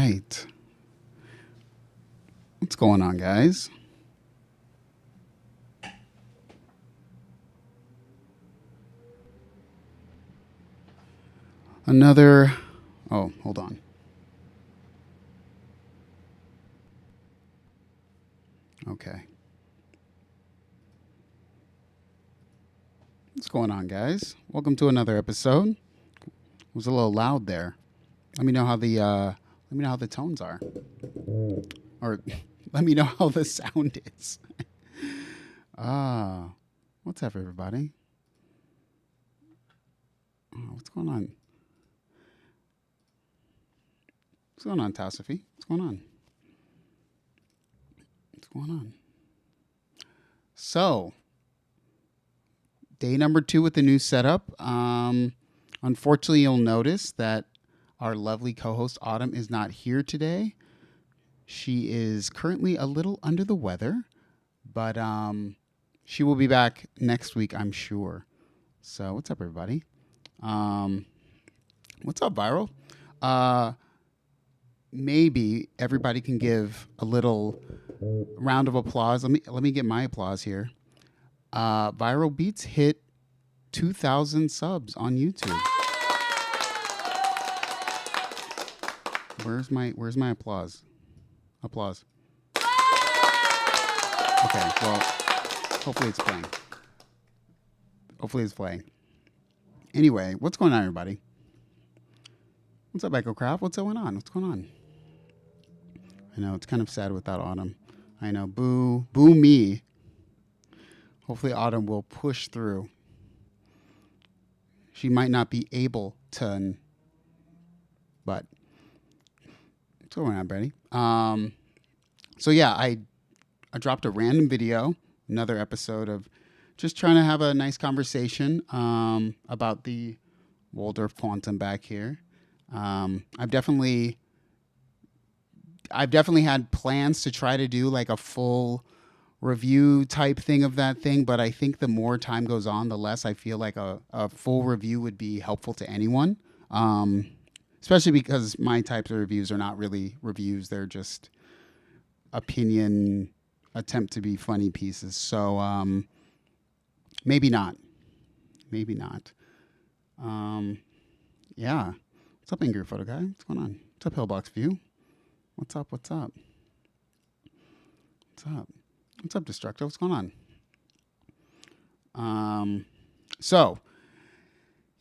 right. What's going on, guys? Another. Oh, hold on. Okay. What's going on, guys? Welcome to another episode. It was a little loud there. Let me know how the tones are, or let me know how the sound is. What's up, everybody? Oh, what's going on? What's going on, Tassifi? What's going on? What's going on? So, day number 2 with the new setup. Unfortunately, you'll notice that our lovely co-host Autumn is not here today. She is currently a little under the weather, but she will be back next week, I'm sure. So, what's up, everybody? What's up, Viral? Maybe everybody can give a little round of applause. Let me get my applause here. Viral Beats hit 2,000 subs on YouTube. Where's my applause? Applause. Okay, well, hopefully it's playing. Hopefully it's playing. Anyway, what's going on, everybody? What's up, Echo Craft? What's going on? What's going on? I know it's kind of sad without Autumn. I know, boo me. Hopefully Autumn will push through. She might not be able to, but what's going on, Brady? So yeah, I dropped a random video, another episode of just trying to have a nice conversation about the Waldorf Quantum back here. I've definitely had plans to try to do like a full review type thing of that thing, but I think the more time goes on, the less I feel like a full review would be helpful to anyone. Especially because my types of reviews are not really reviews. They're just opinion, attempt to be funny pieces. So maybe not. Yeah. What's up, Angry Photo Guy? What's going on? What's up, Hellbox View? What's up? What's up, Destructo? What's going on? So,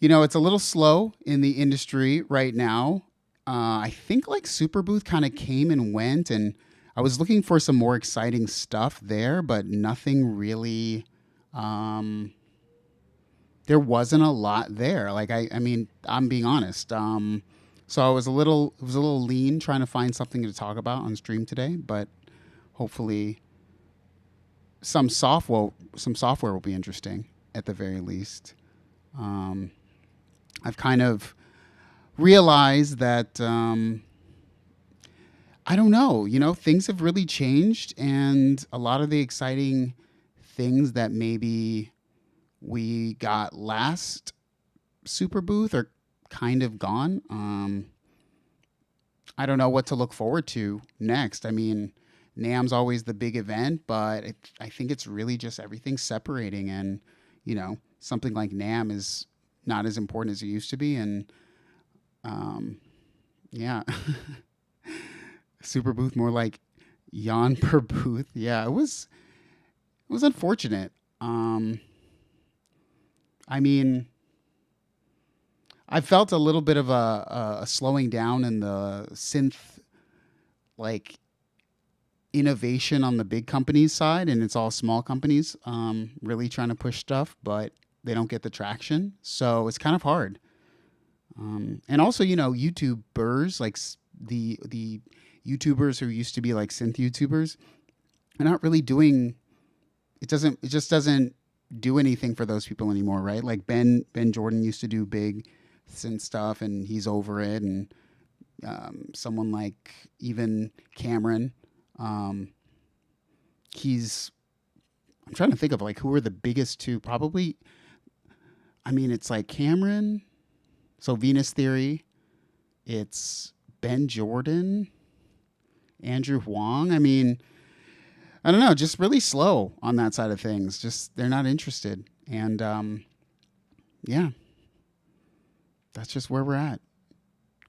it's a little slow in the industry right now. I think like Super Booth kind of came and went, and I was looking for some more exciting stuff there, but nothing really. There wasn't a lot there. Like I mean, I'm being honest. So it was a little lean trying to find something to talk about on stream today, but hopefully some software will be interesting at the very least. I've kind of realized that I don't know, things have really changed, and a lot of the exciting things that maybe we got last Super Booth are kind of gone. I don't know what to look forward to next. I mean, NAMM's always the big event, but I think it's really just everything separating, and something like NAMM is not as important as it used to be, and yeah. Super Booth more like yawn per booth. Yeah, it was unfortunate. I mean, I felt a little bit of a slowing down in the synth, like, innovation on the big companies side, and it's all small companies really trying to push stuff, but they don't get the traction, so it's kind of hard. And also, YouTubers, like the YouTubers who used to be like synth YouTubers, are not really doing. It just doesn't do anything for those people anymore, right? Like Ben Jordan used to do big synth stuff, and he's over it. And someone like even Cameron, he's. I'm trying to think of like who are the biggest two. Probably, I mean, it's like Cameron. So Venus Theory, it's Ben Jordan, Andrew Huang. I mean, I don't know, just really slow on that side of things. Just they're not interested. And yeah, that's just where we're at.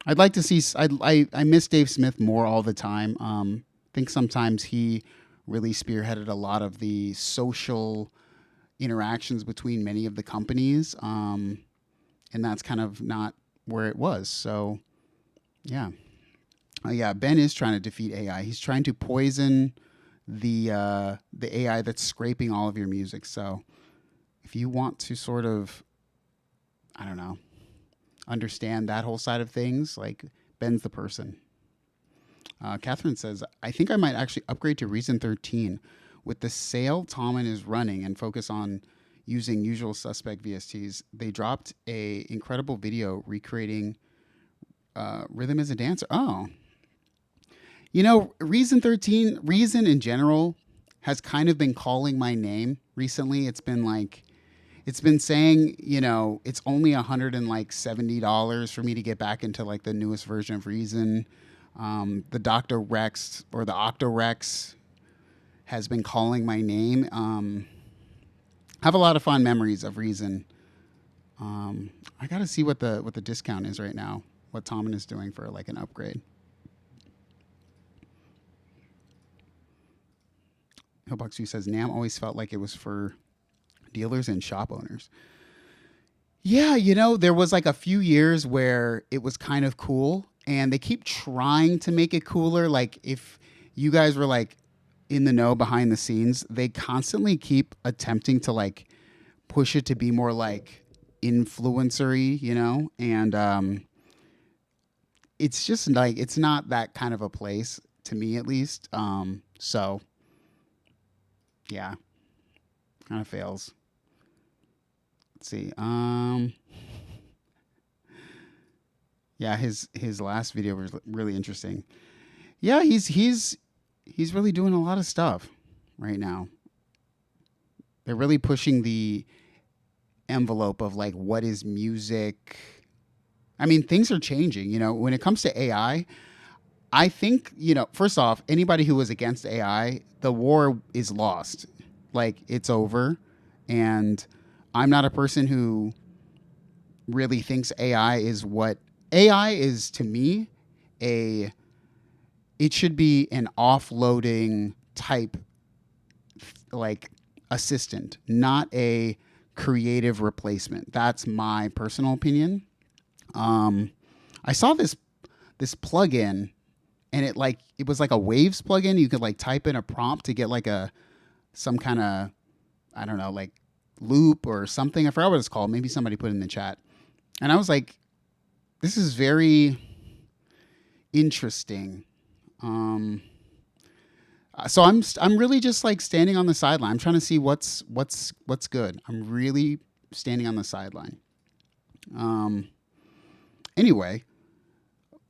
I'd like to see. I miss Dave Smith more all the time. I think sometimes he really spearheaded a lot of the social interactions between many of the companies, and that's kind of not where it was. So yeah, yeah. Ben is trying to defeat AI. He's trying to poison the AI that's scraping all of your music. So if you want to sort of, I don't know, understand that whole side of things, like Ben's the person. Catherine says, I think I might actually upgrade to Reason 13 with the sale Tommen is running and focus on using usual suspect VSTs. They dropped a incredible video recreating rhythm as a dancer. Oh, you know, Reason 13, Reason in general has kind of been calling my name recently. It's been like, it's been saying, you know, it's only $170 for me to get back into like the newest version of Reason. The Dr. Rex or the Octorex has been calling my name. I have a lot of fond memories of Reason. I got to see what the discount is right now. What Tommen is doing for like an upgrade. Hillbox says NAMM always felt like it was for dealers and shop owners. Yeah, you know, there was like a few years where it was kind of cool, and they keep trying to make it cooler. Like if you guys were like in the know behind the scenes, they constantly keep attempting to like push it to be more like influencery, you know, and it's just like it's not that kind of a place to me, at least. So yeah, kind of fails. Let's see. Yeah, his last video was really interesting. Yeah, he's really doing a lot of stuff right now. They're really pushing the envelope of like what is music. I mean, things are changing, you know, when it comes to AI. I think, you know, first off, anybody who was against AI, the war is lost. Like it's over. And I'm not a person who really thinks AI is what AI is to me. It should be an offloading type like assistant, not a creative replacement. That's my personal opinion. I saw this plugin, and it was like a Waves plugin. You could like type in a prompt to get like some kind of, I don't know, like loop or something. I forgot what it's called. Maybe somebody put it in the chat. And I was like, this is very interesting. So I'm really just like standing on the sideline. I'm trying to see what's good. I'm really standing on the sideline. Anyway,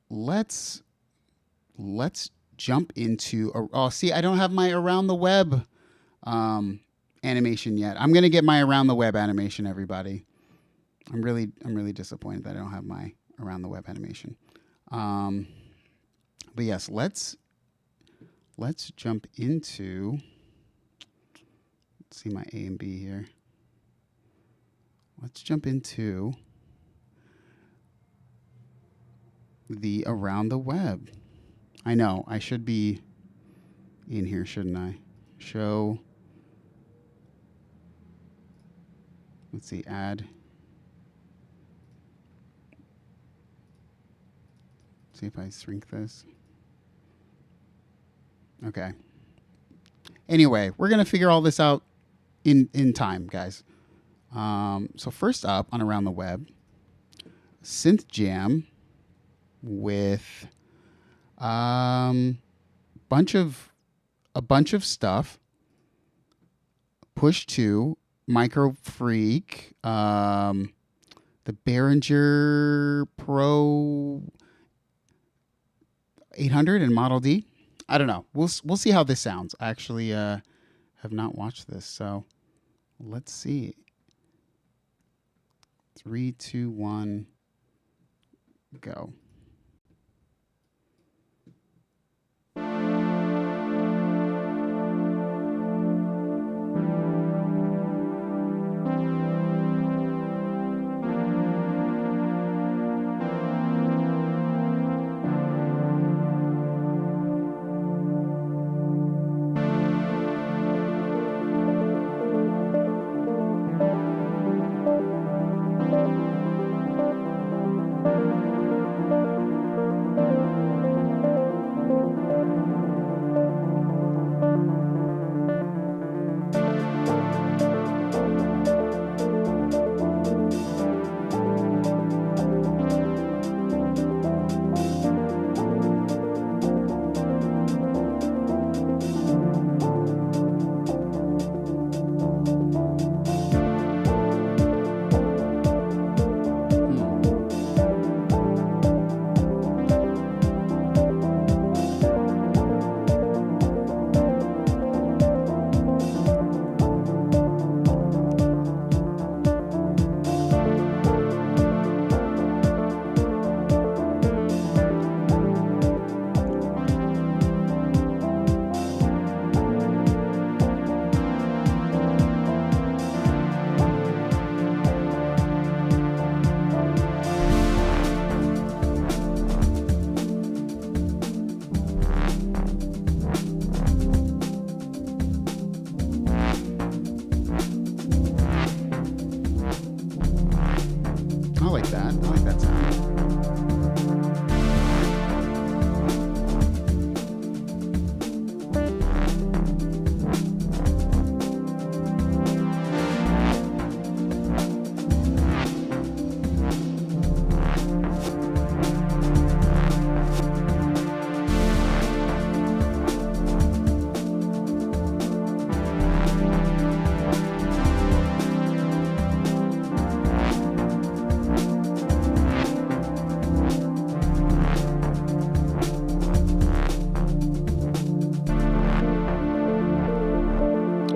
let's jump into. Oh, see, I don't have my around the web animation yet. I'm gonna get my around the web animation, everybody. I'm really disappointed that I don't have my around the web animation. But yes, let's jump into. Let's see my A and B here. Let's jump into the around the web. I know I should be in here, shouldn't I? Show. Let's see, add. See if I shrink this. Okay. Anyway, we're gonna figure all this out in time, guys. So first up on around the web, Synth Jam with a bunch of stuff. Push 2, Micro Freak, the Behringer Pro 800 and Model D. I don't know. We'll see how this sounds. I actually have not watched this, so let's see. 3, 2, 1, go.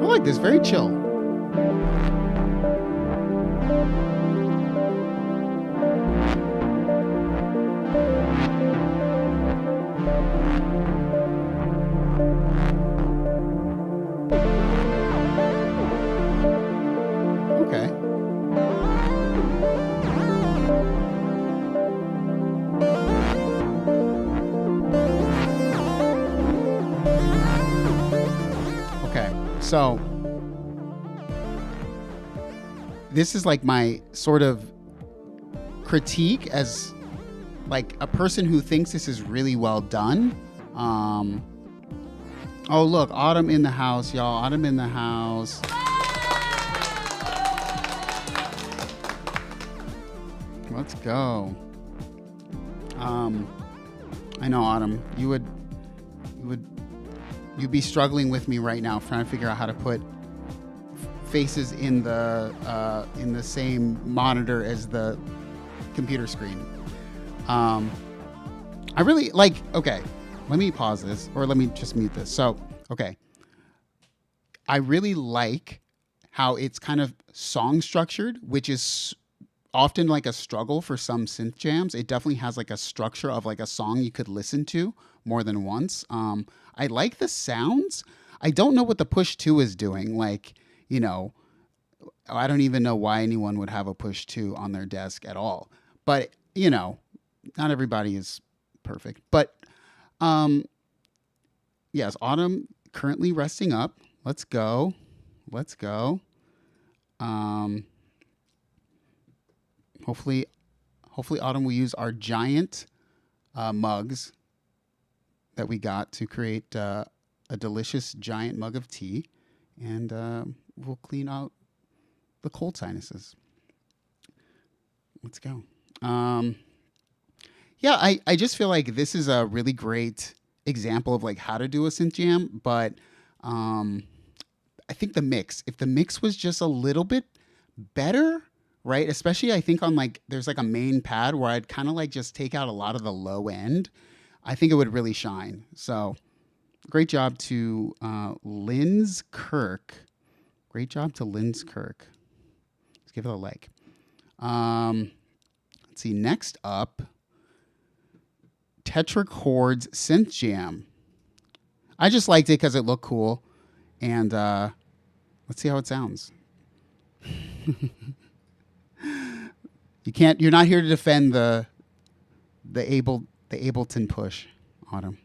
like this. Very chill. Okay. Okay, so this is like my sort of critique as like a person who thinks this is really well done. Oh look, Autumn in the house, y'all. Autumn in the house. Let's go. I know, Autumn, you'd be struggling with me right now, trying to figure out how to put faces in the same monitor as the computer screen. I really like. Okay, let me pause this, or let me just mute this. So, okay, I really like how it's kind of song structured, which is often like a struggle for some synth jams. It definitely has like a structure of like a song you could listen to more than once. I like the sounds. I don't know what the push 2 is doing. Like, you know, I don't even know why anyone would have a push 2 on their desk at all. But, you know, not everybody is perfect. But yes, Autumn currently resting up. Let's go. Let's go. Hopefully Autumn will use our giant mugs that we got to create a delicious giant mug of tea, and we'll clean out the cold sinuses. Let's go. Yeah, I just feel like this is a really great example of like how to do a synth jam, but I think if the mix was just a little bit better, right? Especially I think on like, there's like a main pad where I'd kind of like just take out a lot of the low end. I think it would really shine. So great job to Linz Kirk. Great job to Linz Kirk. Let's give it a like. Let's see, next up, Tetrachord's Synth Jam. I just liked it because it looked cool. And let's see how it sounds. You're not here to defend the Ableton push, Autumn.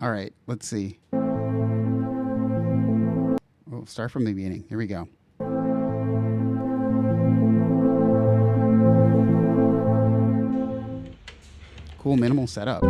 All right, let's see. We'll start from the beginning. Here we go. Cool minimal setup.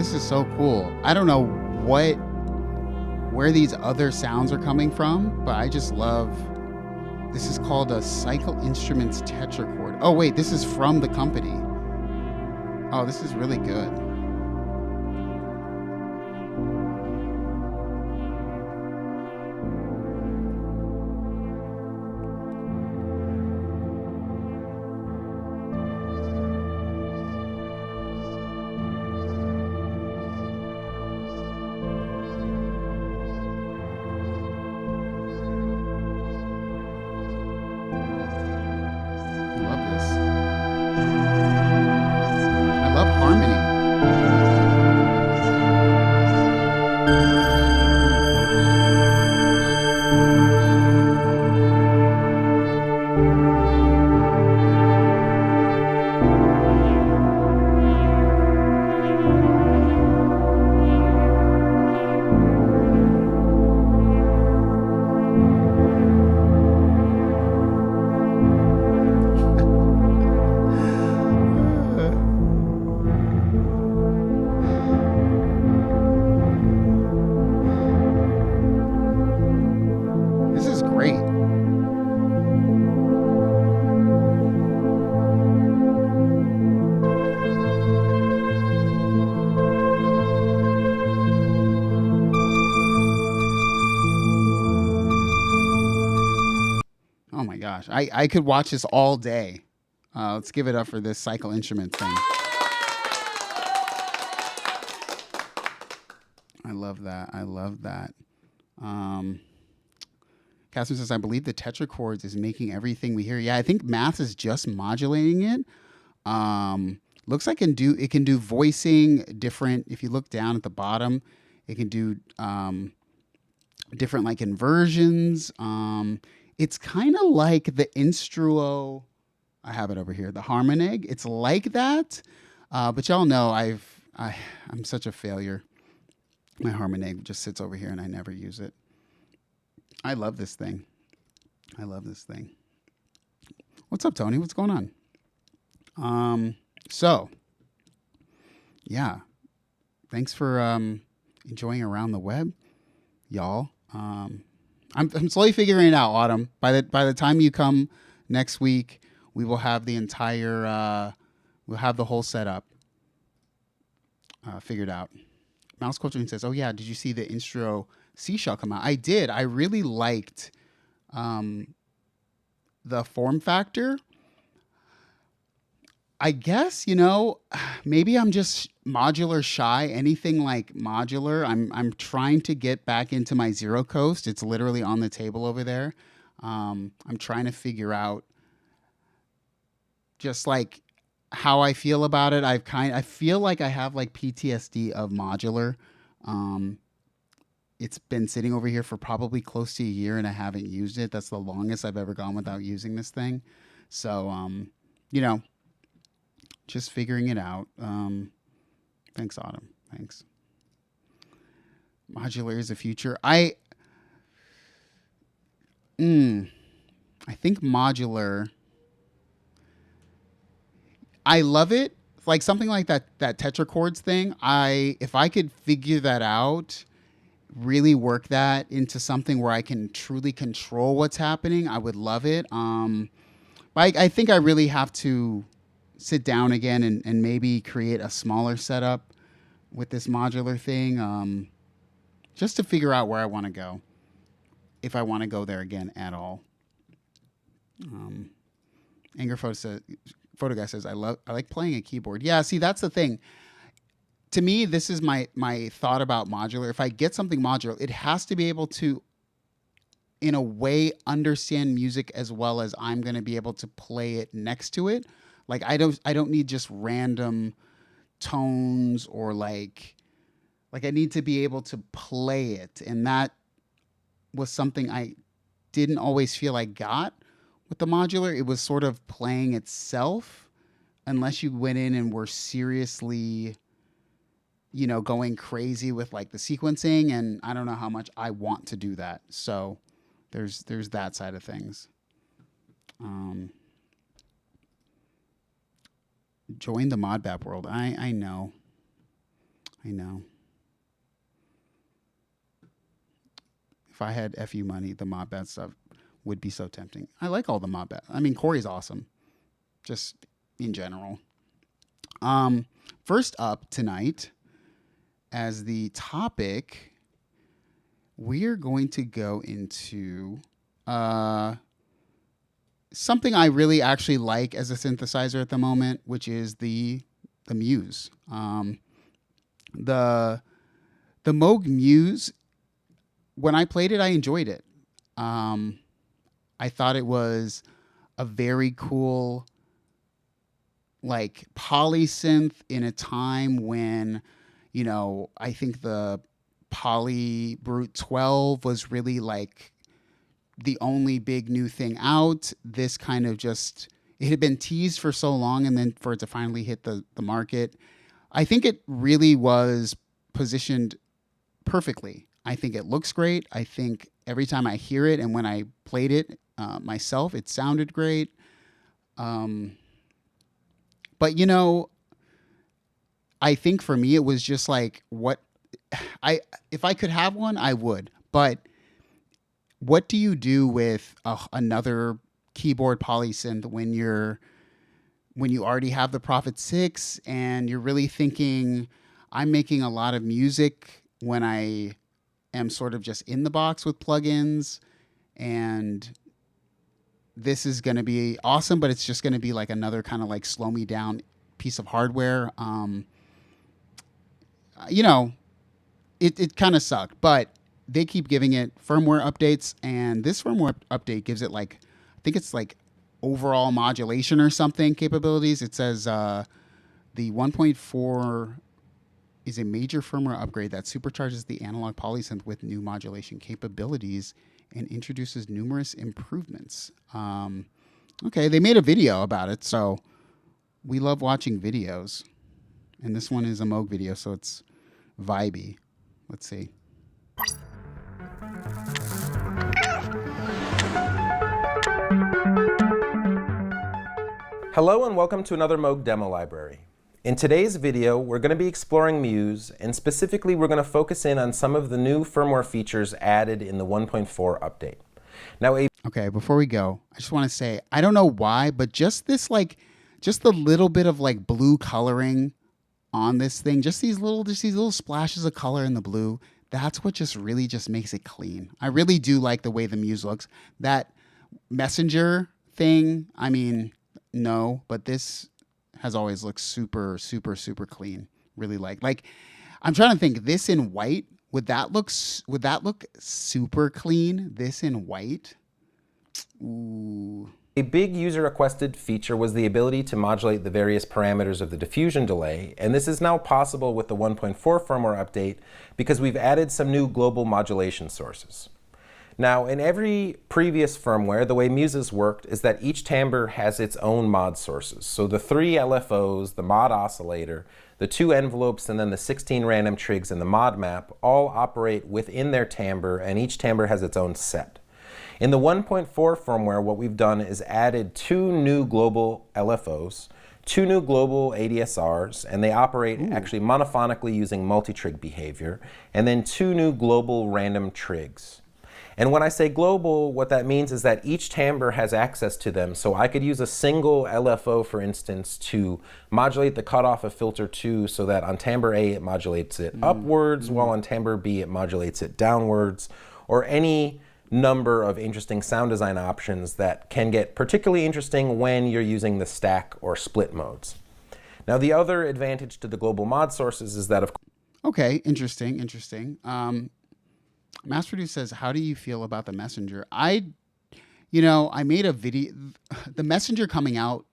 This is so cool. I don't know where these other sounds are coming from, but I just love. This is called a Cycle Instruments tetrachord. Oh wait, this is from the company. Oh, this is really good. Oh my gosh, I could watch this all day. Let's give it up for this Cycle Instruments thing. I love that. I love that. Catherine says, I believe the tetrachords is making everything we hear. Yeah, I think Math is just modulating it. Looks like it can do voicing different. If you look down at the bottom, it can do different like inversions. It's kind of like the Instruo. I have it over here, the Harmoneg. It's like that, but y'all know I'm such a failure. My Harmoneg just sits over here and I never use it. I love this thing. I love this thing. What's up, Tony? What's going on? So, yeah. Thanks for enjoying Around the Web, y'all. I'm slowly figuring it out, Autumn. By the time you come next week, we will have the entire we'll have the whole setup figured out. Mouse Coaching says, "Oh yeah, did you see the Instro Seashell come out?" I did. I really liked the form factor. I guess, maybe I'm just modular shy. Anything like modular, I'm trying to get back into my Zero Coast. It's literally on the table over there. I'm trying to figure out just like how I feel about it. I feel like I have like PTSD of modular. It's been sitting over here for probably close to a year and I haven't used it. That's the longest I've ever gone without using this thing. So, just figuring it out. Thanks, Autumn. Thanks. Modular is the future. I think modular. I love it. Like something like that tetrachords thing. If I could figure that out, really work that into something where I can truly control what's happening, I would love it. But I think I really have to sit down again and maybe create a smaller setup with this modular thing, just to figure out where I want to go, if I want to go there again at all. Anger Photo Guy says, I like playing a keyboard. Yeah, see, that's the thing. To me, this is my thought about modular. If I get something modular, it has to be able to, in a way, understand music as well as I'm going to be able to play it next to it. Like I don't need just random tones or like I need to be able to play it. And that was something I didn't always feel I got with the modular. It was sort of playing itself unless you went in and were seriously, going crazy with like the sequencing. And I don't know how much I want to do that. So there's that side of things. Join the ModBap world. I know. I know. If I had FU money, the mod bat stuff would be so tempting. I like all the mod bat. I mean, Corey's awesome, just in general. First up tonight, as the topic, we're going to go into something I really actually like as a synthesizer at the moment, which is the Muse. The Moog Muse, when I played it, I enjoyed it. I thought it was a very cool, like, poly synth in a time when, you know, I think the Poly Brute 12 was really like the only big new thing out. This kind of just, it had been teased for so long, and then for it to finally hit the market, I think it really was positioned perfectly. I think it looks great. I think every time I hear it and when I played it myself, it sounded great. But, you know, I think for me, it was just like if I could have one, I would. But what do you do with another keyboard polysynth when you already have the Prophet 6 and you're really thinking, I'm making a lot of music when I am sort of just in the box with plugins, and this is going to be awesome, but it's just going to be like another kind of like slow me down piece of hardware. You know, it kind of sucked, but they keep giving it firmware updates, and this firmware update gives it like, I think it's like overall modulation or something capabilities. It says the 1.4 is a major firmware upgrade that supercharges the analog polysynth with new modulation capabilities and introduces numerous improvements. Okay, they made a video about it, so we love watching videos. And this one is a Moog video, so it's vibey. Let's see. Hello and welcome to another Moog demo library. In today's video, we're going to be exploring Muse, and specifically we're going to focus in on some of the new firmware features added in the 1.4 update. Now, okay, before we go, I just want to say, I don't know why, but just this like, just the little bit of like blue coloring on this thing, just these little splashes of color in the blue, that's what just really just makes it clean. I really do like the way the Muse looks. That messenger thing, I mean, no, but this has always looked super, super, super clean. Really like I'm trying to think, this in white, would that look super clean? This in white? Ooh. A big user-requested feature was the ability to modulate the various parameters of the diffusion delay, and this is now possible with the 1.4 firmware update because we've added some new global modulation sources. Now, in every previous firmware, the way Muses worked is that each timbre has its own mod sources. So the 3 LFOs, the mod oscillator, the 2 envelopes, and then the 16 random trigs and the mod map all operate within their timbre, and each timbre has its own set. In the 1.4 firmware, what we've done is added 2 new global LFOs, 2 new global ADSRs, and they operate actually monophonically using multi-trig behavior, and then 2 new global random trigs. And when I say global, what that means is that each timbre has access to them. So I could use a single LFO, for instance, to modulate the cutoff of filter 2 so that on timbre A it modulates it upwards, while on timbre B it modulates it downwards, or any number of interesting sound design options that can get particularly interesting when you're using the stack or split modes. Now, the other advantage to the global mod sources is that, of course... Okay, interesting. MassProduce says, how do you feel about the Messenger? I made a video. The Messenger coming out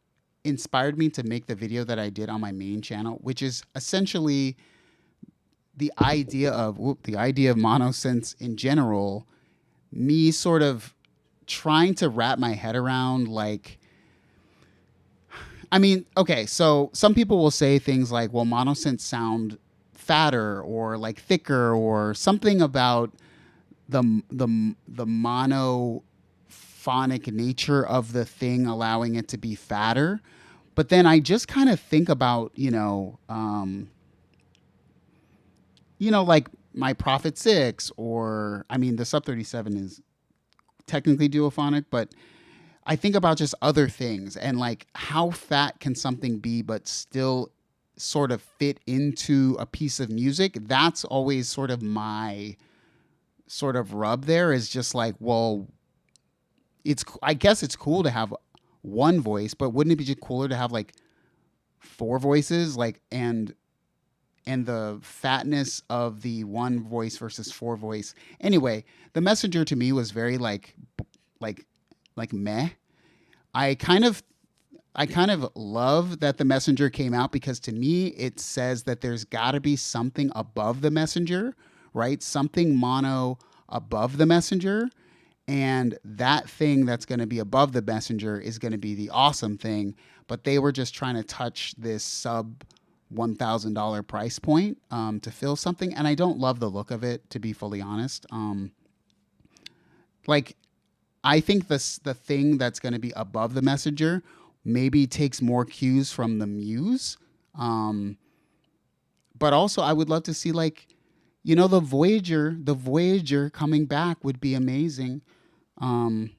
inspired me to make the video that I did on my main channel, which is essentially the idea of monosynths in general, me sort of trying to wrap my head around, like, I mean, okay, so some people will say things like, well, monosynths sound fatter or like thicker or something about the monophonic nature of the thing allowing it to be fatter. But then I just kind of think about, like my Prophet 6, or I mean, the Sub 37 is technically duophonic, but I think about just other things and like how fat can something be, but still sort of fit into a piece of music. That's always sort of my sort of rub there, is just like, well, I guess it's cool to have one voice, but wouldn't it be just cooler to have like four voices, like, and the fatness of the one voice versus four voice. Anyway, the Messenger to me was very like meh. I kind of love that the Messenger came out, because to me it says that there's got to be something above the Messenger, right? Something mono above the Messenger, and that thing that's going to be above the Messenger is going to be the awesome thing. But they were just trying to touch this sub $1,000 price point to fill something, and I don't love the look of it, to be fully honest. Like, I think the thing that's going to be above the Messenger maybe takes more cues from the Muse, but also I would love to see, like, the Voyager coming back would be amazing. I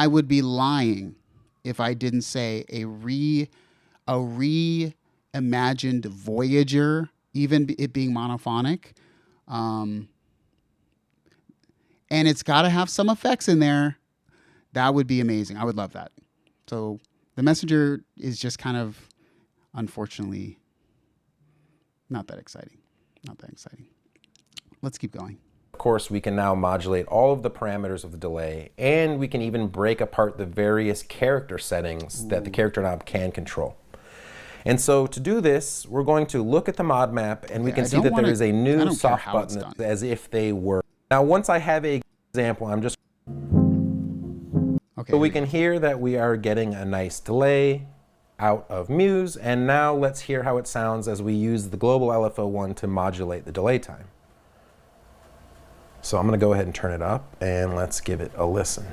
would be lying if I didn't say a reimagined Voyager, even it being monophonic. And it's got to have some effects in there. That would be amazing. I would love that. So the Messenger is just kind of, unfortunately, not that exciting. Not that exciting. Let's keep going. Of course, we can now modulate all of the parameters of the delay, and we can even break apart the various character settings that the character knob can control. And so to do this, we're going to look at the mod map, and we can see that there is a new soft button as if they were. Now, once I have a example, I'm just... Okay. So we can hear that we are getting a nice delay out of Muse, and now let's hear how it sounds as we use the global LFO1 to modulate the delay time. So I'm going to go ahead and turn it up, and let's give it a listen.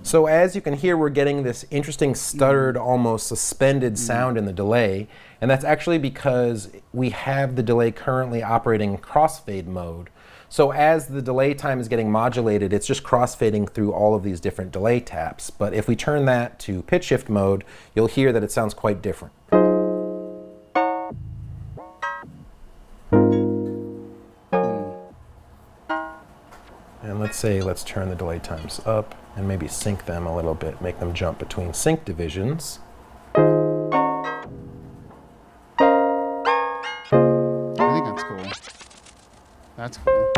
So as you can hear, we're getting this interesting stuttered, almost suspended sound in the delay, and that's actually because we have the delay currently operating in crossfade mode. So as the delay time is getting modulated, it's just crossfading through all of these different delay taps. But if we turn that to pitch shift mode, you'll hear that it sounds quite different. And let's turn the delay times up and maybe sync them a little bit, make them jump between sync divisions. I think that's cool. That's cool.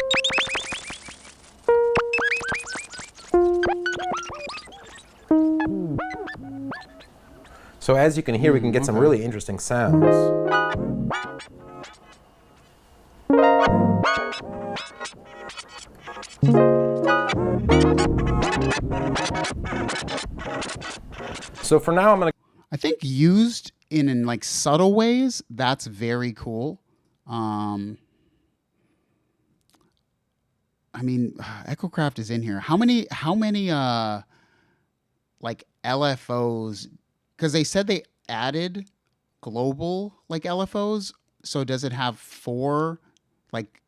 So as you can hear, we can get some really interesting sounds. So for now, I think used in like subtle ways, that's very cool. I mean, EchoCraft is in here. How many like LFOs? Because they said they added global like LFOs. So does it have 4 like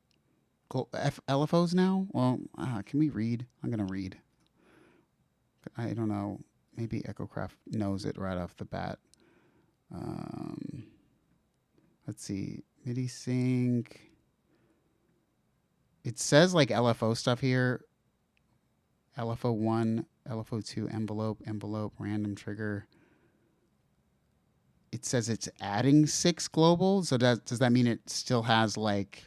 LFOs now? Well, can we read? I'm gonna read. I don't know. Maybe EchoCraft knows it right off the bat. Let's see. MIDI sync. It says like LFO stuff here. LFO1, LFO2, envelope, random trigger. It says it's adding 6 global. So does that mean it still has like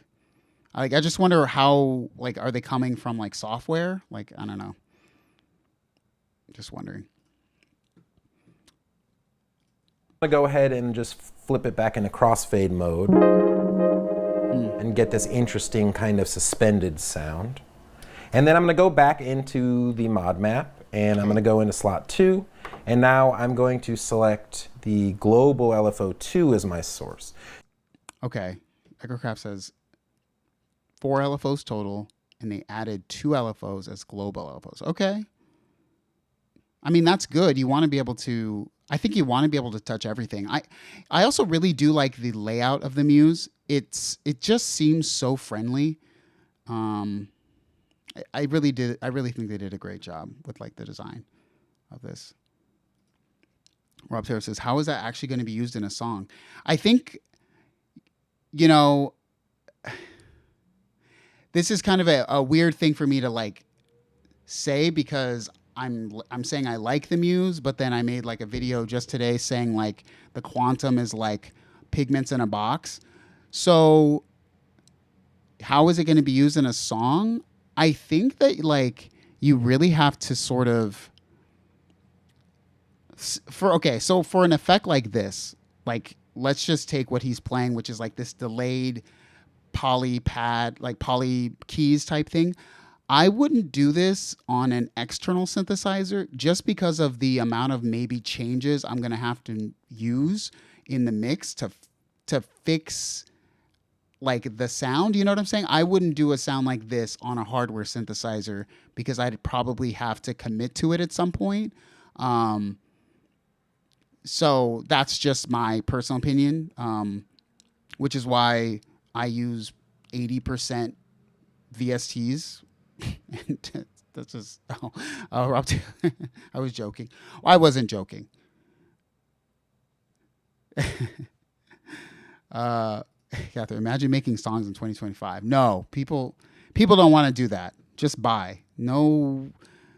I just wonder how, like, are they coming from like software? Like, I don't know. Just wondering. I'm going to go ahead and just flip it back into crossfade mode and get this interesting kind of suspended sound. And then I'm going to go back into the mod map, and I'm going to go into slot 2, and now I'm going to select the global LFO2 as my source. Okay. EchoCraft says 4 LFOs total, and they added 2 LFOs as global LFOs. Okay. I mean, that's good. You want to be able to, I think you want to be able to touch everything. I also really do like the layout of the Muse. It just seems so friendly. I really think they did a great job with like the design of this. Rob Taylor says, how is that actually going to be used in a song? I think, you know, this is kind of a weird thing for me to like say, because I'm saying I like the Muse, but then I made like a video just today saying like the Quantum is like pigments in a box. So how is it going to be used in a song? I think that like you really have to sort of for an effect like this, like let's just take what he's playing, which is like this delayed poly pad, like poly keys type thing. I wouldn't do this on an external synthesizer just because of the amount of maybe changes I'm going to have to use in the mix to fix like the sound. You know what I'm saying? I wouldn't do a sound like this on a hardware synthesizer because I'd probably have to commit to it at some point. So that's just my personal opinion, which is why I use 80% VSTs. And that's just, Rob, I was joking. Well, I wasn't joking. Catherine, imagine making songs in 2025. No, people don't want to do that. Just buy. No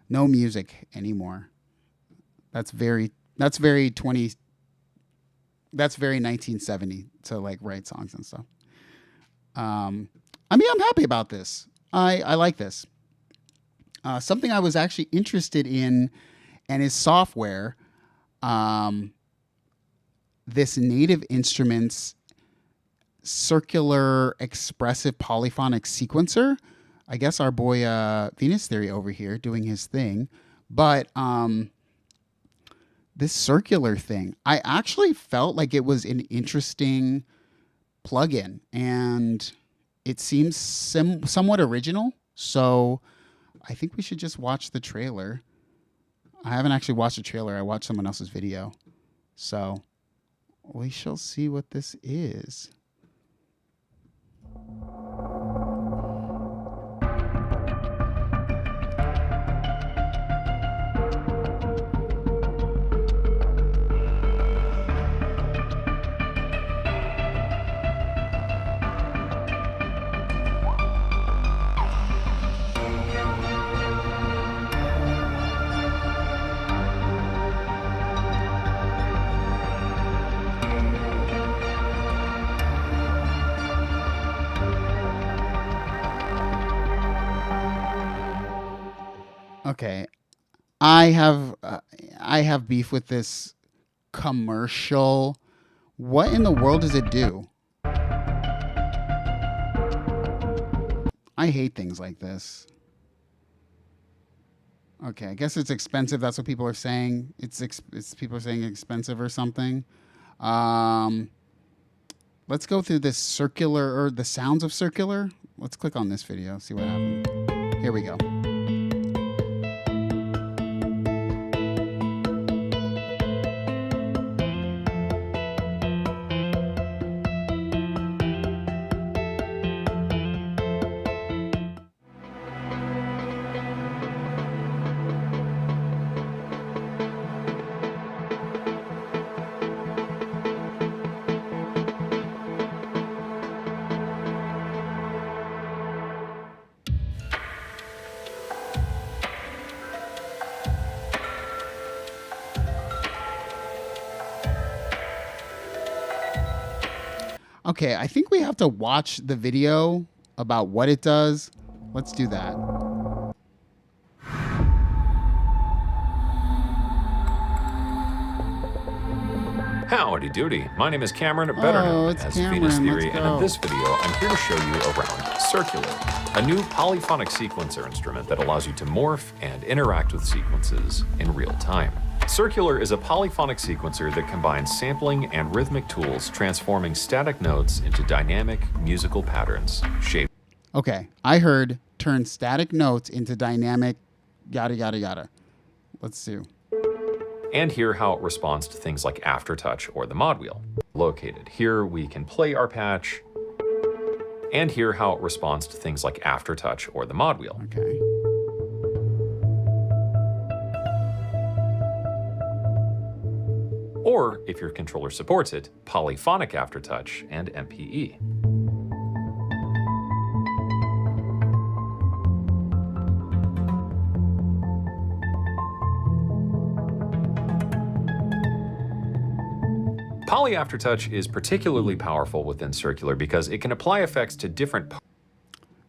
music anymore. That's very 1970 to like write songs and stuff. I mean, I'm happy about this. I like this. Something I was actually interested in and is software. This Native Instruments circular expressive polyphonic sequencer. I guess our boy Venus Theory over here doing his thing. But this circular thing, I actually felt like it was an interesting plugin, and it seems somewhat original. So I think we should just watch the trailer. I haven't actually watched the trailer. I watched someone else's video. So we shall see what this is. Okay, I have beef with this commercial. What in the world does it do? I hate things like this. Okay, I guess it's expensive. That's what people are saying. It's people are saying expensive or something. Let's go through this circular, or the sounds of circular. Let's click on this video, see what happens. Here we go. Okay, I think we have to watch the video about what it does. Let's do that. Howdy doody, my name is Cameron, better known as Venus Theory, and in this video I'm here to show you around Circular, a new polyphonic sequencer instrument that allows you to morph and interact with sequences in real time. Circular is a polyphonic sequencer that combines sampling and rhythmic tools, transforming static notes into dynamic musical patterns shaped. Okay, I heard turn static notes into dynamic yada yada yada. Let's see. And hear how it responds to things like aftertouch or the mod wheel. Located here, we can play our patch and hear how it responds to things like aftertouch or the mod wheel. Okay. Or, if your controller supports it, polyphonic aftertouch and MPE. Poly aftertouch is particularly powerful within Circular because it can apply effects to different parts.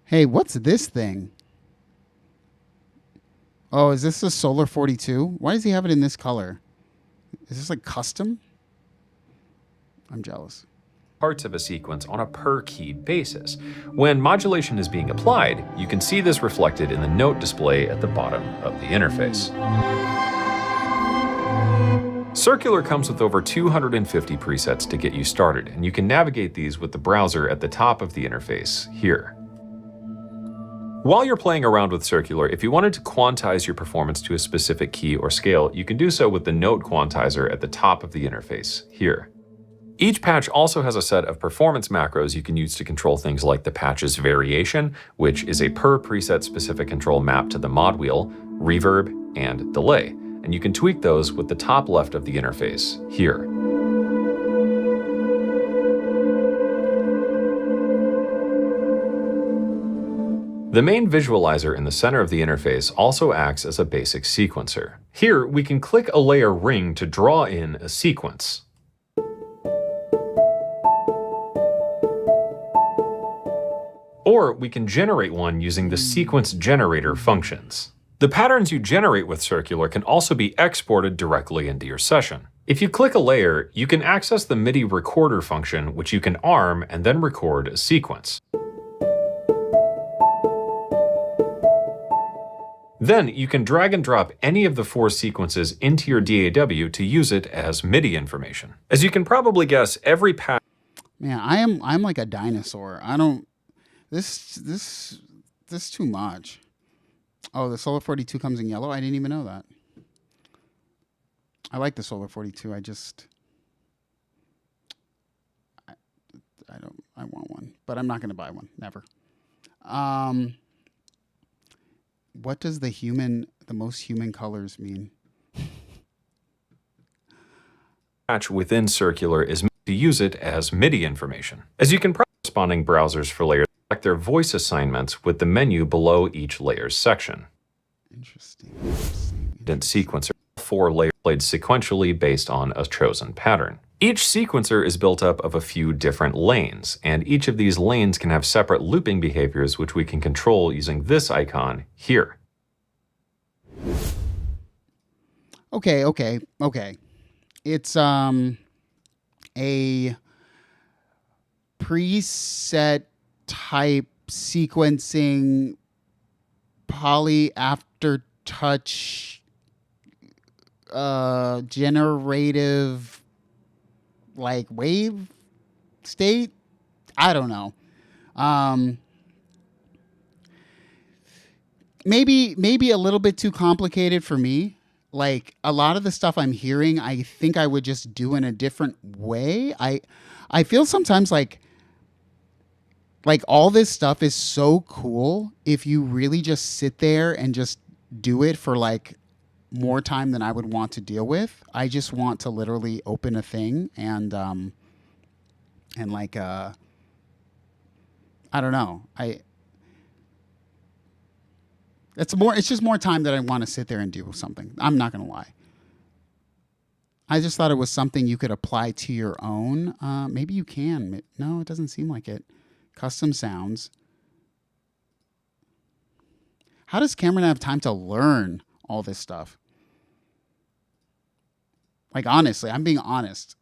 Hey, what's this thing? Oh, is this a Solar 42? Why does he have it in this color? Is this like custom? I'm jealous. Parts of a sequence on a per keyed basis. When modulation is being applied, you can see this reflected in the note display at the bottom of the interface. Circular comes with over 250 presets to get you started, and you can navigate these with the browser at the top of the interface here. While you're playing around with Circular, if you wanted to quantize your performance to a specific key or scale, you can do so with the note quantizer at the top of the interface here. Each patch also has a set of performance macros you can use to control things like the patch's variation, which is a per preset specific control map to the mod wheel, reverb, and delay. And you can tweak those with the top left of the interface here. The main visualizer in the center of the interface also acts as a basic sequencer. Here, we can click a layer ring to draw in a sequence. Or we can generate one using the sequence generator functions. The patterns you generate with Circular can also be exported directly into your session. If you click a layer, you can access the MIDI recorder function, which you can arm and then record a sequence. Then you can drag and drop any of the 4 sequences into your DAW to use it as MIDI information. As you can probably guess, every pattern. Man, I'm like a dinosaur. I don't. This too much. Oh, the Solar 42 comes in yellow? I didn't even know that. I like the Solar 42. I want one, but I'm not going to buy one. Never. What does the most human colors mean? Patch within Circular is meant to use it as MIDI information. As you can press corresponding browsers for layers, select their voice assignments with the menu below each layer's section. Interesting. Sequencer. 4 layers played sequentially based on a chosen pattern. Each sequencer is built up of a few different lanes, and each of these lanes can have separate looping behaviors which we can control using this icon here. Okay. It's a preset type sequencing poly aftertouch generative like wave state. I don't know. Maybe a little bit too complicated for me. Like a lot of the stuff I'm hearing, I think I would just do in a different way. I feel sometimes like all this stuff is so cool if you really just sit there and just do it for like more time than I would want to deal with. I just want to literally open a thing and like I don't know. It's just more time that I want to sit there and do something. I'm not going to lie. I just thought it was something you could apply to your own. Maybe you can. No, it doesn't seem like it. Custom sounds. How does Cameron have time to learn all this stuff? Like, honestly, I'm being honest.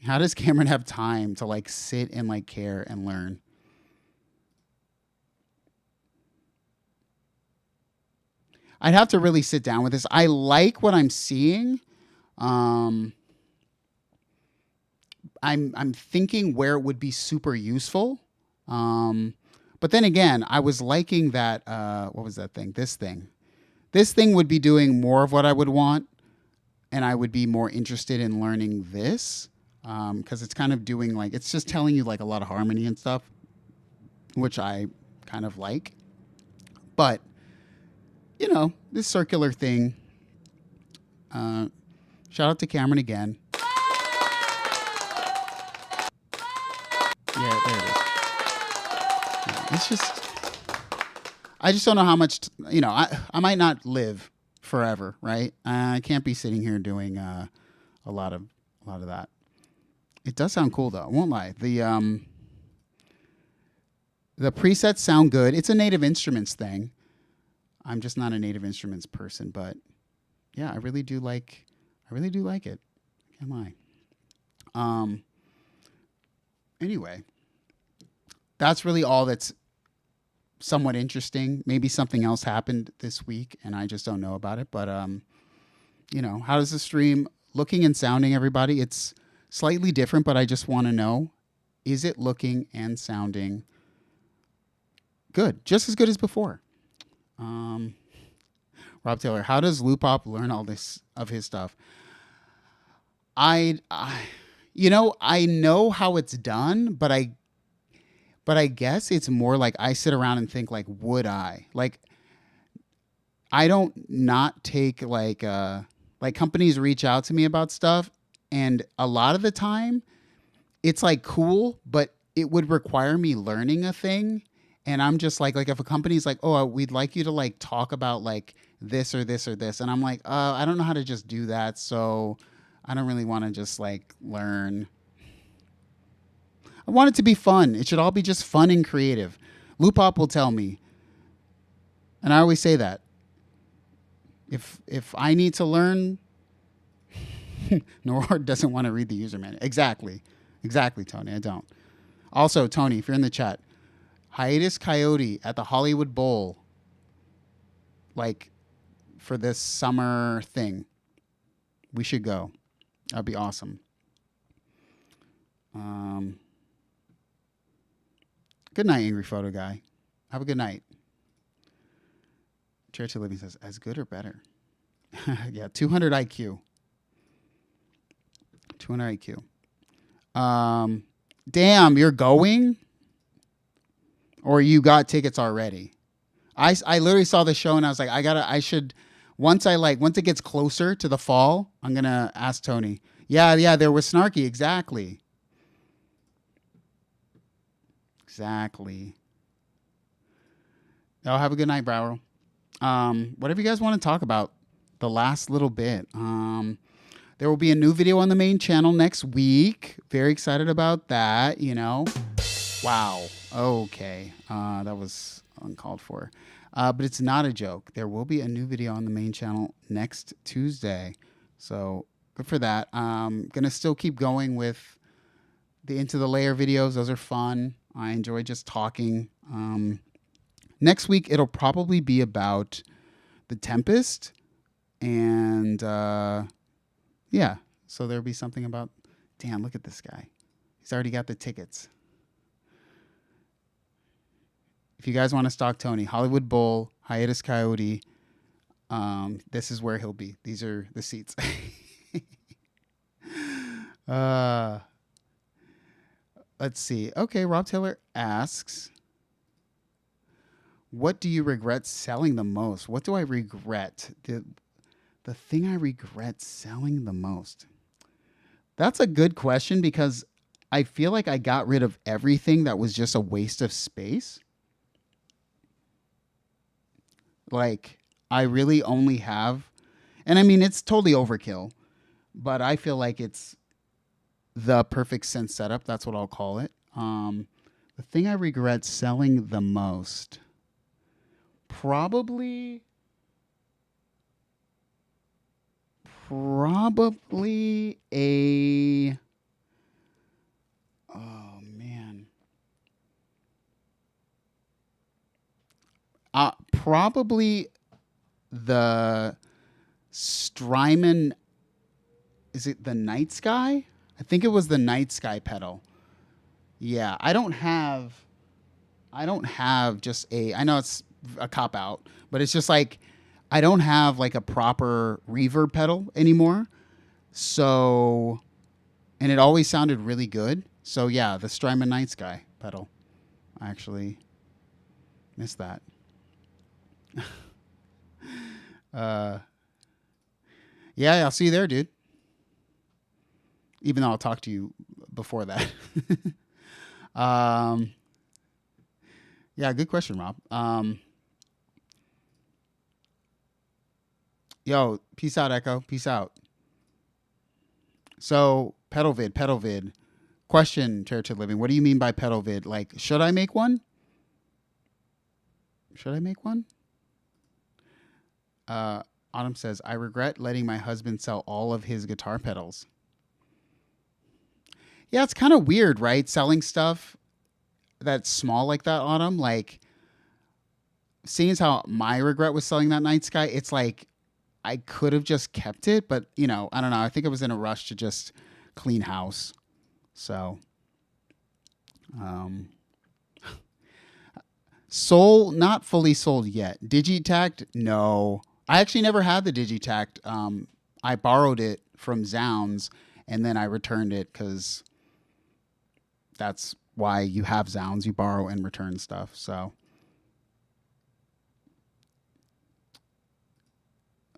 How does Cameron have time to like sit and like care and learn? I'd have to really sit down with this. I like what I'm seeing. I'm thinking where it would be super useful. But then again, I was liking that. What was that thing? This thing. This thing would be doing more of what I would want, and I would be more interested in learning this because it's kind of doing like it's just telling you like a lot of harmony and stuff, which I kind of like. But you know, this circular thing. Shout out to Cameron again. Yeah, there it is. Yeah, it's just, I just don't know how much, you know, I might not live forever, right? I can't be sitting here doing a lot of that. It does sound cool though. I won't lie. The presets sound good. It's a Native Instruments thing. I'm just not a Native Instruments person, but yeah, I really do like it. Can't lie. Anyway, that's really all that's somewhat interesting. Maybe something else happened this week and I just don't know about it. But you know, how does the stream looking and sounding, everybody? It's slightly different, but I just want to know, is it looking and sounding good? Just as good as before. Rob Taylor, how does Loopop learn all this of his stuff? You know, I know how it's done, but I guess it's more like I sit around and think like, would I? Like, I don't not take like companies reach out to me about stuff, and a lot of the time it's like cool, but it would require me learning a thing. And I'm just like if a company's like, oh, we'd like you to like talk about like this or this or this. And I'm like, I don't know how to just do that. So I don't really want to just like learn. I want it to be fun. It should all be just fun and creative. Loopop will tell me. And I always say that. If I need to learn, Norward doesn't want to read the user manual. Exactly, Tony. I don't. Also, Tony, if you're in the chat, Hiatus Coyote at the Hollywood Bowl, like for this summer thing. We should go. That'd be awesome. Good night, Angry Photo Guy. Have a good night. Charity Living says, as good or better? Yeah, 200 IQ. 200 IQ. Damn, you're going? Or you got tickets already? I literally saw the show and I was like, once it gets closer to the fall, I'm going to ask Tony. Yeah, there was Snarky. Exactly. Oh, have a good night, Brower. Whatever you guys want to talk about the last little bit. There will be a new video on the main channel next week. Very excited about that, you know. Wow. Okay. That was uncalled for. But it's not a joke. There will be a new video on the main channel next Tuesday. So good for that. Going to still keep going with the Into the Layer videos. Those are fun. I enjoy just talking. Next week, it'll probably be about the Tempest. And yeah, so there'll be something about, damn, look at this guy. He's already got the tickets. If you guys want to stalk Tony, Hollywood Bowl, Hiatus Coyote, this is where he'll be. These are the seats. Let's see. Okay, Rob Taylor asks, what do you regret selling the most? What do I regret? The thing I regret selling the most? That's a good question because I feel like I got rid of everything that was just a waste of space. Like, I really only have, and I mean, it's totally overkill, but I feel like it's the perfect synth setup. That's what I'll call it. The thing I regret selling the most, probably a, oh man. Probably the Strymon, is it the Night Sky? I think it was the Night Sky pedal. Yeah, I don't have I don't have just I know it's a cop out, but it's just like I don't have like a proper reverb pedal anymore. So, and it always sounded really good. So yeah, the Strymon Night Sky pedal. I actually missed that. Yeah, I'll see you there, dude. Even though I'll talk to you before that. Yeah, good question, Rob. Yo, peace out, Echo. Peace out. So, pedal vid. Question, Territory Living. What do you mean by pedal vid? Like, should I make one? Autumn says, I regret letting my husband sell all of his guitar pedals. Yeah, it's kind of weird, right? Selling stuff that's small like that, Autumn. Like, seeing as how my regret was selling that Night Sky, it's like I could have just kept it, but, I don't know. I think I was in a rush to just clean house. So, Soul, not fully sold yet. Digitact, no. I actually never had the Digitact. I borrowed it from Zounds, and then I returned it because that's why you have Zounds. You borrow and return stuff. So,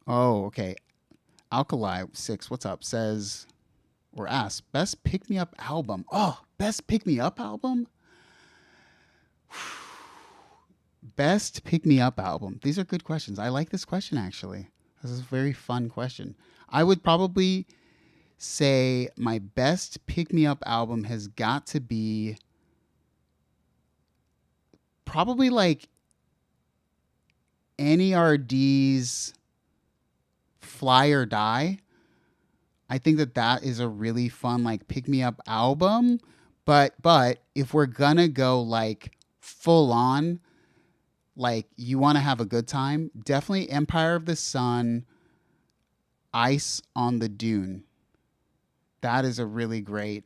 oh, okay. Alkali 6, what's up? Says or asks, best pick me up album. Oh, best pick me up album? Best pick me up album. These are good questions. I like this question actually. This is a very fun question. I would probably say my best pick me up album has got to be probably like NERD's Fly or Die. I think that is a really fun like pick me up album, but if we're gonna go like full on, like you want to have a good time, definitely Empire of the Sun, Ice on the Dune. That is a really great.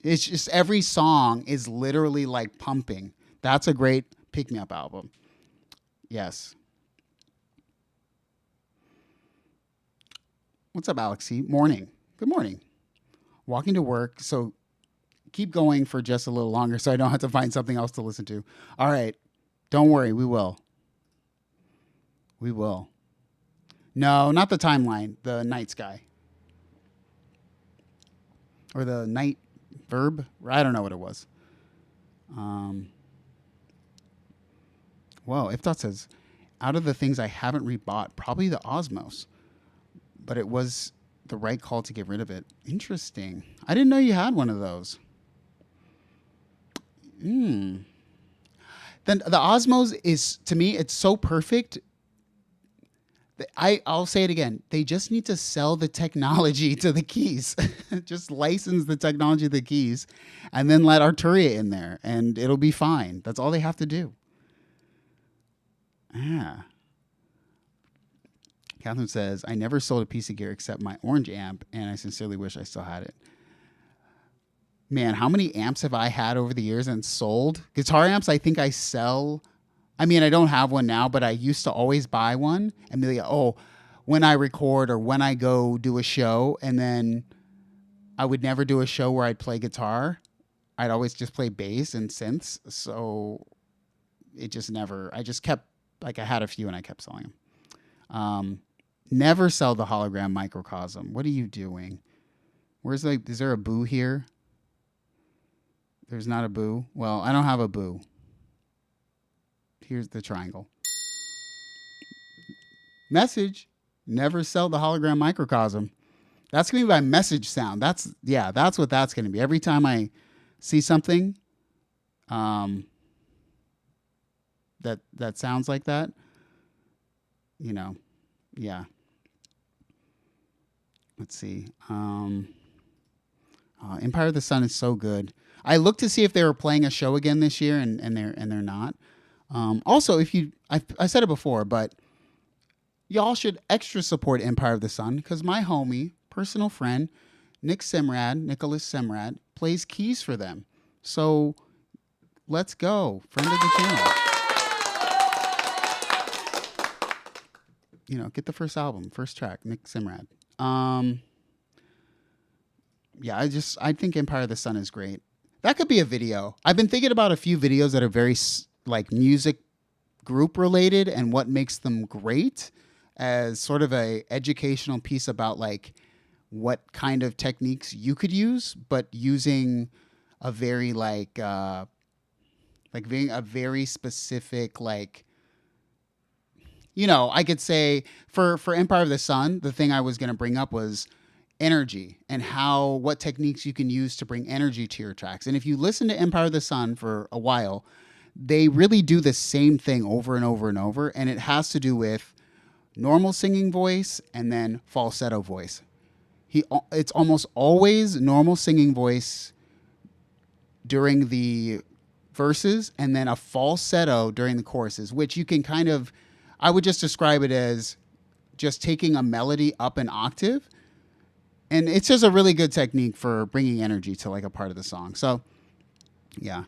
It's just every song is literally like pumping. That's a great pick me up album. Yes. What's up, Alexi? Morning. Good morning. Walking to work. So keep going for just a little longer so I don't have to find something else to listen to. All right. Don't worry. We will. No, not the timeline. The Night Sky. Or the night verb. I don't know what it was. Whoa. If that says, out of the things I haven't rebought, probably the Osmos. But it was the right call to get rid of it. Interesting. I didn't know you had one of those. Then the Osmos is, to me, it's so perfect. I'll say it again. They just need to sell the technology to the keys. Just license the technology to the keys and then let Arturia in there and it'll be fine. That's all they have to do. Yeah. Catherine says, I never sold a piece of gear except my orange amp, and I sincerely wish I still had it. Man, how many amps have I had over the years and sold? Guitar amps, I think I sell. I mean, I don't have one now, but I used to always buy one and be like, oh, when I record or when I go do a show, and then I would never do a show where I'd play guitar. I'd always just play bass and synths. So it just never, I just kept, like I had a few and I kept selling them. Never sell the hologram microcosm. What are you doing? Where's like, is there a boo here? There's not a boo. Well, I don't have a boo. Here's the triangle. Message. Never sell the hologram microcosm. That's going to be my message sound. That's what that's going to be. Every time I see something that sounds like that, yeah. Let's see. Empire of the Sun is so good. I looked to see if they were playing a show again this year, and they're not. Also, I said it before, but y'all should extra support Empire of the Sun because my homie, personal friend, Nicholas Semrad, plays keys for them. So let's go. Friend of the channel. You know, get the first album, first track, Nick Simrad. Yeah, I think Empire of the Sun is great. That could be a video. I've been thinking about a few videos that are very like music group related and what makes them great as sort of a educational piece about like what kind of techniques you could use, but using a very being a very specific, like, you know, I could say for Empire of the Sun, the thing I was going to bring up was energy and what techniques you can use to bring energy to your tracks. And if you listen to Empire of the Sun for a while, they really do the same thing over and over and over. And it has to do with normal singing voice and then falsetto voice. It's almost always normal singing voice during the verses and then a falsetto during the choruses, which you can kind of, I would just describe it as just taking a melody up an octave. And it's just a really good technique for bringing energy to like a part of the song. So, yeah.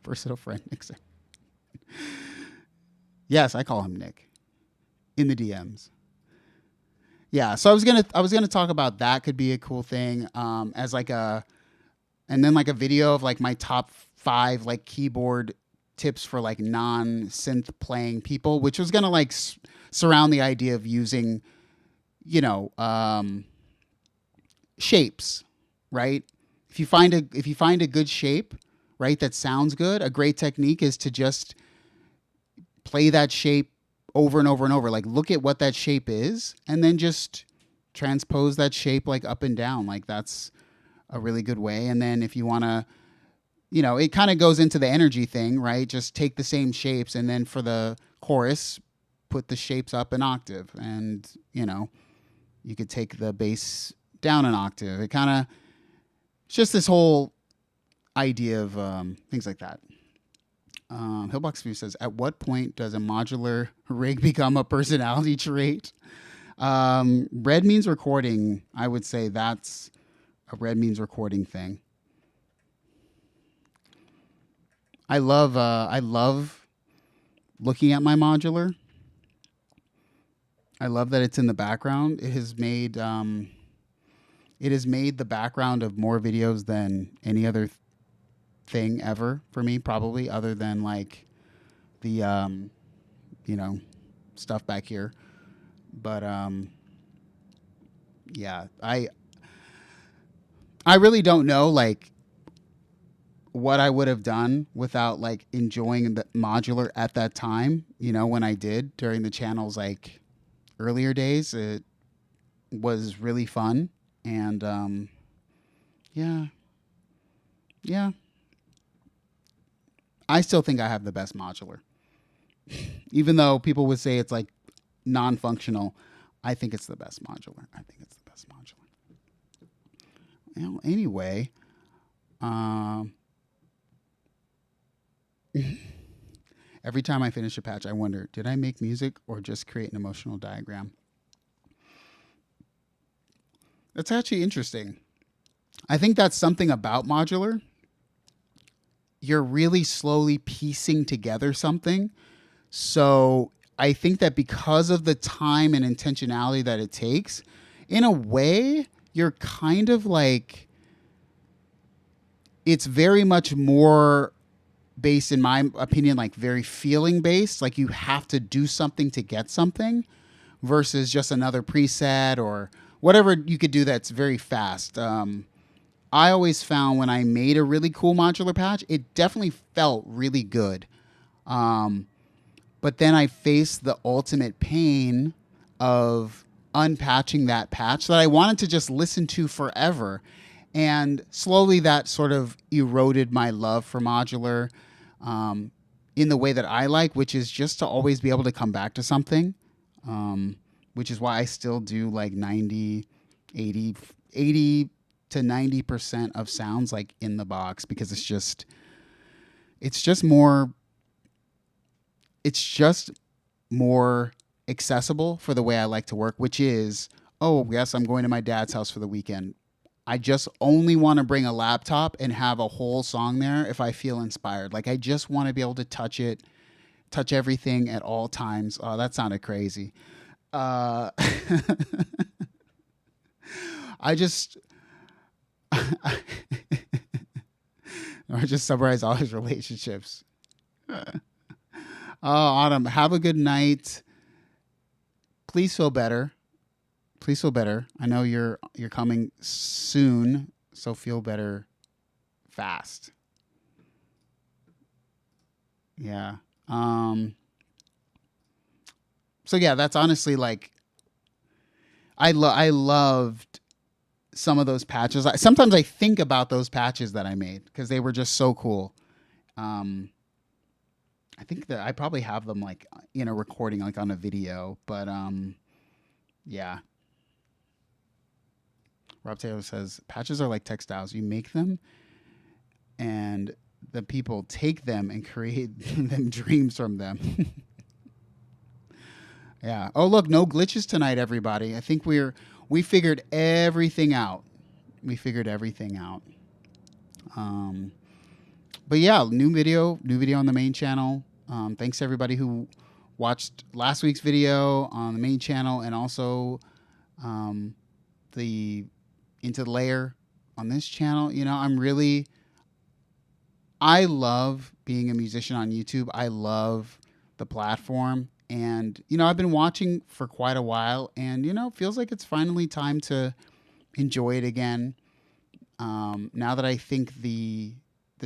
Versatile friend, Nick. Yes, I call him Nick in the DMs. Yeah, so I was gonna talk about that. Could be a cool thing as like and then like a video of like my top 5 like keyboard tips for like non-synth playing people, which was gonna like surround the idea of using, you know, shapes, right? If you find a good shape, right, that sounds good, a great technique is to just play that shape over and over and over. Like, look at what that shape is and then just transpose that shape like up and down. Like, that's a really good way. And then if you want to, you know, it kind of goes into the energy thing, right? Just take the same shapes and then for the chorus, put the shapes up an octave. And, you know, you could take the bass down an octave. It kind of, it's just this whole idea of things like that. Hillbox View says, at what point does a modular rig become a personality trait? Red means recording. I would say that's a red means recording thing. I love looking at my modular. I love that it's in the background. It has made the background of more videos than any other thing ever for me, probably, other than like the you know, stuff back here. But yeah, I really don't know like what I would have done without like enjoying the modular at that time, you know, when I did during the channel's like earlier days. It was really fun. And yeah. I still think I have the best modular. Even though people would say it's like non-functional, I think it's the best modular. Well, anyway, every time I finish a patch, I wonder, did I make music or just create an emotional diagram? That's actually interesting. I think that's something about modular. You're really slowly piecing together something. So I think that because of the time and intentionality that it takes, in a way, you're kind of like, it's very much more based, in my opinion, like very feeling based. Like you have to do something to get something versus just another preset or whatever you could do that's very fast. I always found when I made a really cool modular patch, it definitely felt really good. But then I faced the ultimate pain of unpatching that patch that I wanted to just listen to forever. And slowly that sort of eroded my love for modular in the way that I like, which is just to always be able to come back to something, which is why I still do like 80 to 90% of sounds like in the box, because it's just more accessible for the way I like to work, which is, oh, yes, I'm going to my dad's house for the weekend. I just only want to bring a laptop and have a whole song there if I feel inspired. Like I just want to be able to touch it, touch everything at all times. Oh, that sounded crazy. I just I just summarize all his relationships. Oh, Autumn, have a good night. Please feel better. Please feel better. I know you're coming soon, so feel better fast. Yeah. So yeah, that's honestly like I loved some of those patches. Sometimes I think about those patches that I made because they were just so cool. I think that I probably have them like in a recording, like on a video, but yeah. Rob Taylor says patches are like textiles. You make them, and the people take them and create them dreams from them. Yeah. Oh look, no glitches tonight, everybody. I think we figured everything out. We figured everything out. But yeah, new video on the main channel. Thanks to everybody who watched last week's video on the main channel, and also the Into the Layer on this channel. You know, I love being a musician on YouTube. I love the platform. And, you know, I've been watching for quite a while, and, you know, it feels like it's finally time to enjoy it again. Now that I think the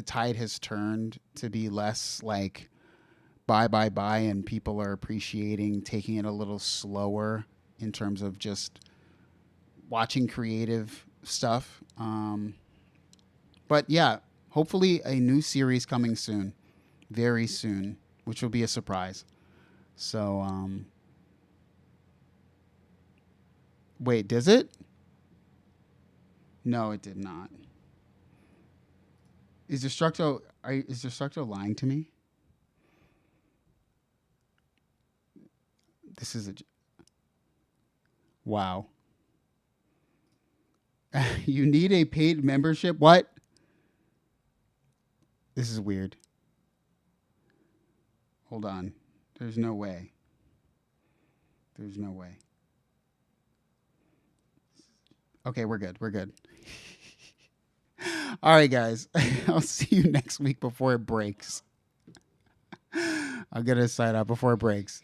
tide has turned to be less like buy, and people are appreciating taking it a little slower in terms of just watching creative stuff. But yeah, hopefully a new series coming soon, very soon, which will be a surprise. So, wait, does it? No, it did not. Is Destructo lying to me? This is wow. You need a paid membership? What? This is weird. Hold on. There's no way. There's no way. Okay, we're good. We're good. All right, guys. I'll see you next week before it breaks. I'll get a side out before it breaks.